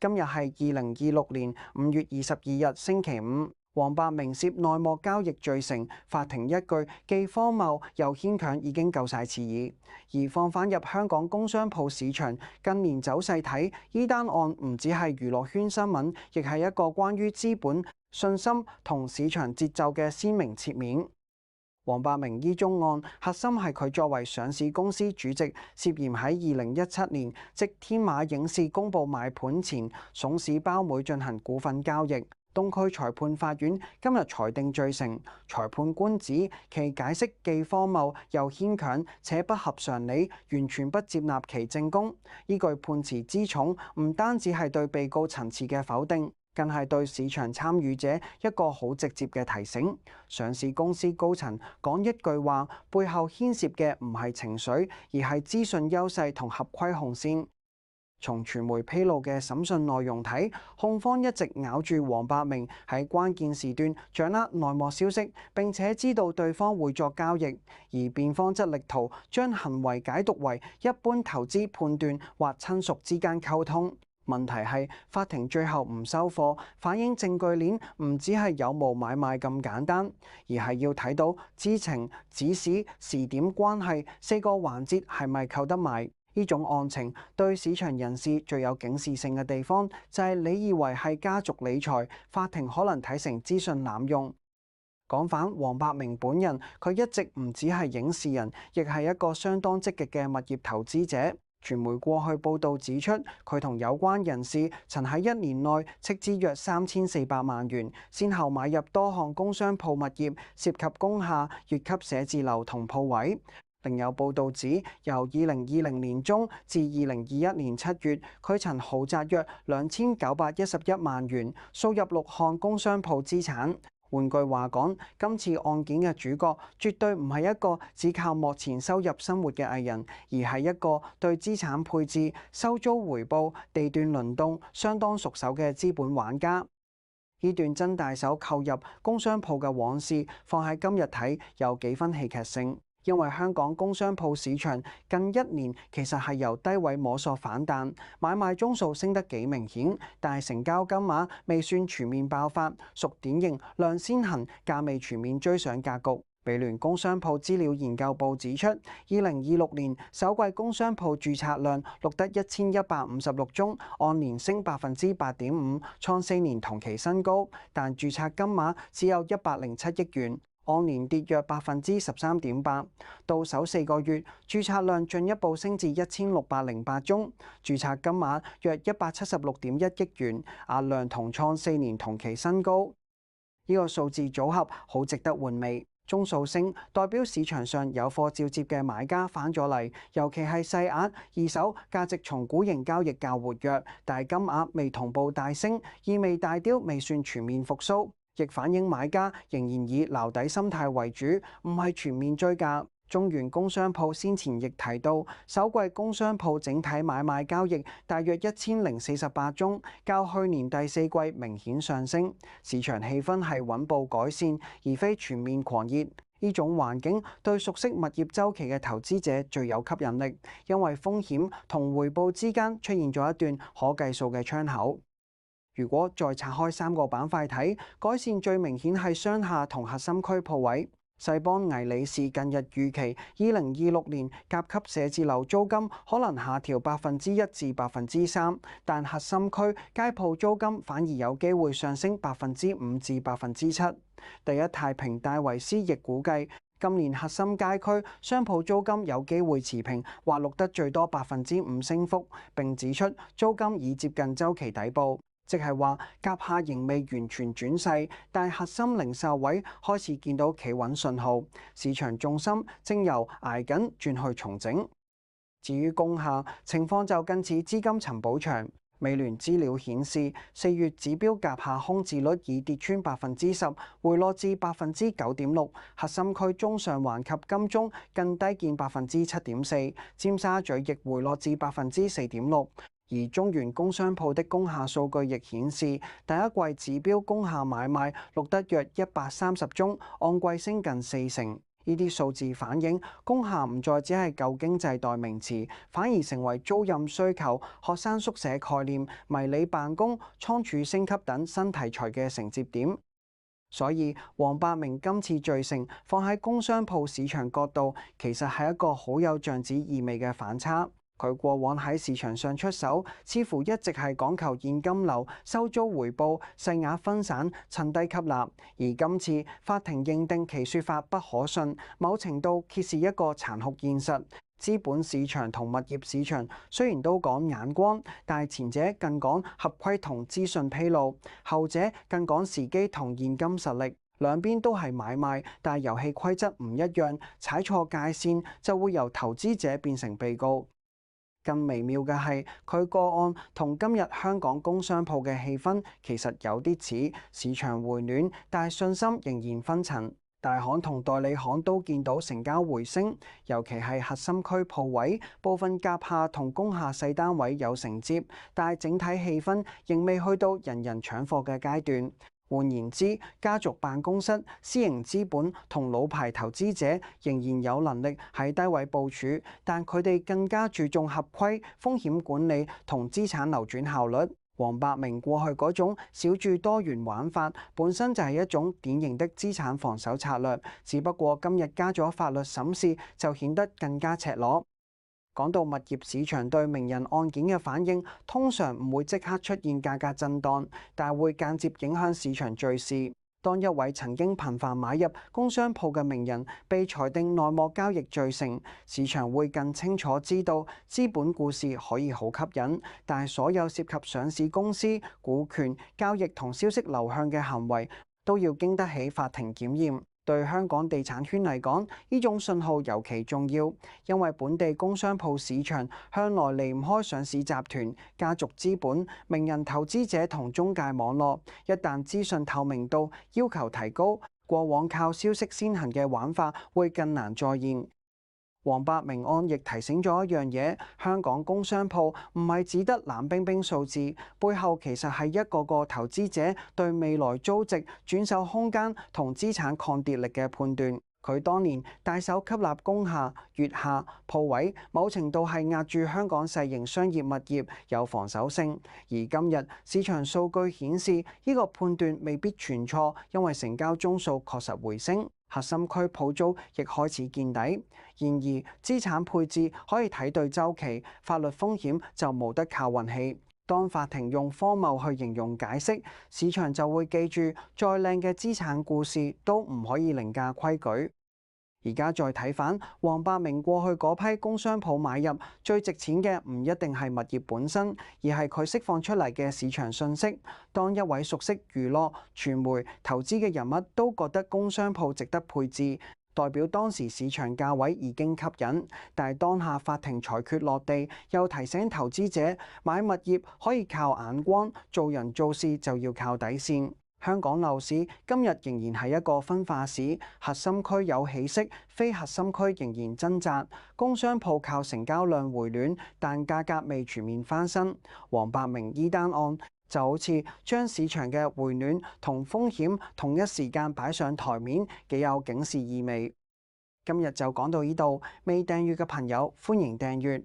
今日係2026年5月22日星期五。黃百鳴涉內幕交易罪成，法庭一句既荒謬又牽強已經夠晒刺耳。而放返入香港工商鋪市場，近年走勢睇，呢單案唔只係娛樂圈新聞，亦係一個關於資本、信心同市場節奏嘅鮮明切面。黃百鳴呢宗案核心係佢作為上市公司主席，涉嫌喺2017年，即天馬影視公佈賣盤前，慫使胞妹進行股份交易。東區裁判法院今日裁定罪成，裁判官指其解釋既荒謬又牽強，且不合常理，完全不接納其證供。依據判詞之重，唔單止係對被告陳詞嘅否定，更係對市場參與者一個好直接嘅提醒。上市公司高層講一句話，背後牽涉嘅唔係情緒，而係資訊優勢同合規紅線。從傳媒披露嘅審訊內容睇，控方一直咬住黃百鳴喺關鍵時段掌握內幕消息，並且知道對方會作交易；而辯方則力圖將行為解讀為一般投資判斷或親屬之間溝通。問題係法庭最後唔收貨，反映證據鏈唔只係有無買賣咁簡單，而係要睇到知情、指使、時點關係4個環節係咪扣得埋。呢種案情對市場人士最有警示性嘅地方，就係你以為係家族理財，法庭可能睇成資訊濫用。講返黃百鳴本人，佢一直唔只係影視人，亦係一個相當積極嘅物業投資者。傳媒過去報道指出，佢同有關人士曾喺1年內斥資約3400萬元，先後買入多項工商鋪物業，涉及工廈、乙級寫字樓同鋪位。另有報道指，由2020年中至2021年7月，佢曾豪擲約2911萬元，掃入6項工商鋪資產。換句話講，今次案件嘅主角絕對唔係一個只靠幕前收入生活嘅藝人，而係一個對資產配置、收租回報、地段輪動相當熟手嘅資本玩家。呢段真大手購入工商鋪嘅往事，放喺今日睇有幾分戲劇性。因為香港工商鋪市場近1年其實係由低位摸索反彈，買賣宗數升得幾明顯，但係成交金額未算全面爆發，屬典型量先行，價未全面追上格局。美聯工商鋪資料研究部指出，2026年首季工商鋪註冊量錄得1156宗，按年升8.5%，創4年同期新高，但註冊金額只有107億元。按年跌約13.8%，到首4個月，註冊量進一步升至1608宗，註冊金額約176.1億元，額量同創4年同期新高。呢個數字組合好值得玩味。宗數升代表市場上有貨照接嘅買家返咗嚟，尤其係細額二手價值重估型交易較活躍，但係金額未同步大升，意味大雕未算全面復甦。亦反映買家仍然以撈底心態為主，唔係全面追價。中原工商鋪先前亦提到，首季工商鋪整體買賣交易大約1048宗，較去年第4季明顯上升。市場氣氛係穩步改善，而非全面狂熱。呢種環境對熟悉物業週期嘅投資者最有吸引力，因為風險同回報之間出現咗一段可計數嘅窗口。如果再拆開3個板塊睇，改善最明顯係商廈同核心區鋪位。世邦魏理仕近日預期2026年甲級寫字樓租金可能下調1%至3%，但核心區街鋪租金反而有機會上升5%至7%。第一太平戴維斯亦估計，今年核心街區商鋪租金有機會持平或錄得最多5%升幅，並指出租金已接近週期底部。即係話，甲廈仍未完全轉勢，但核心零售位開始見到企穩信號，市場重心正由捱緊轉去重整。至於工廈，情況就近似資金尋寶場。美聯資料顯示，4月指標甲廈空置率已跌穿10%，回落至9.6%。核心區中上環及金鐘更低見7.4%，尖沙咀亦回落至4.6%。而中原工商鋪的工廈數據亦顯示，第一季指標工廈買賣錄得約130宗，按季升近40%。呢啲數字反映工廈唔再只係舊經濟代名詞，反而成為租賃需求、學生宿舍概念、迷你辦公、倉儲升級等新題材嘅承接點。所以黃百鳴今次罪成放喺工商鋪市場角度，其實係一個好有象徵意味嘅反差。佢過往喺市場上出手，似乎一直係講求現金流、收租回報、細額分散、趁低吸納。而今次法庭認定其說法不可信，某程度揭示一個殘酷現實。資本市場同物業市場雖然都講眼光，但係前者更講合規同資訊披露，後者更講時機同現金實力。兩邊都係買賣，但係遊戲規則唔一樣，踩錯界線就會由投資者變成被告。更微妙嘅係，佢個案同今日香港工商鋪嘅氣氛其實有啲似，市場回暖，但係信心仍然分層。大行同代理行都見到成交回升，尤其係核心區鋪位，部分甲廈同工廈細單位有承接，但係整體氣氛仍未去到人人搶貨嘅階段。換言之，家族辦公室、私營資本同老牌投資者仍然有能力喺低位部署，但佢哋更加注重合規、風險管理同資產流轉效率。黃百鳴過去嗰種小注多元玩法，本身就係一種典型的資產防守策略，只不過今日加咗法律審視，就顯得更加赤裸。講到物業市場對名人案件嘅反應，通常唔會即刻出現價格震盪，但會間接影響市場敘事。當一位曾經頻繁買入工商鋪嘅名人被裁定內幕交易罪成，市場會更清楚知道資本故事可以好吸引，但係所有涉及上市公司、股權交易同消息流向嘅行為，都要經得起法庭檢驗。對香港地產圈嚟講，呢種信號尤其重要，因為本地工商鋪市場向來離唔開上市集團、家族資本、名人投資者同中介網絡。一旦資訊透明度要求提高，過往靠消息先行嘅玩法會更難再現。黃百鳴案亦提醒咗一樣嘢，香港工商鋪唔係只得冷冰冰數字，背後其實係一個個投資者對未來租值、轉手空間同資產抗跌力嘅判斷。佢當年大手吸納工廈、月廈、鋪位，某程度係壓住香港細型商業物業有防守性。而今日市場數據顯示，呢個判斷未必全錯，因為成交宗數確實回升，核心區鋪租亦開始見底。然而資產配置可以睇對週期，法律風險就冇得靠運氣。當法庭用荒謬去形容解釋，市場就會記住，再靚嘅資產故事都唔可以凌駕規矩。而家再睇返黃百鳴過去嗰批工商鋪買入，最值錢嘅唔一定係物業本身，而係佢釋放出嚟嘅市場訊息。當一位熟悉娛樂、傳媒、投資嘅人物都覺得工商鋪值得配置，代表當時市場價位已經吸引。但係當下法庭裁決落地，又提醒投資者買物業可以靠眼光，做人做事就要靠底線。香港樓市今日仍然係一個分化市，核心區有起色，非核心區仍然掙扎。工商鋪靠成交量回暖，但價格未全面翻身。黃百鳴依單案就好似將市場嘅回暖同風險同一時間擺上台面，幾有警示意味。今日就講到呢度，未訂閱嘅朋友歡迎訂閱。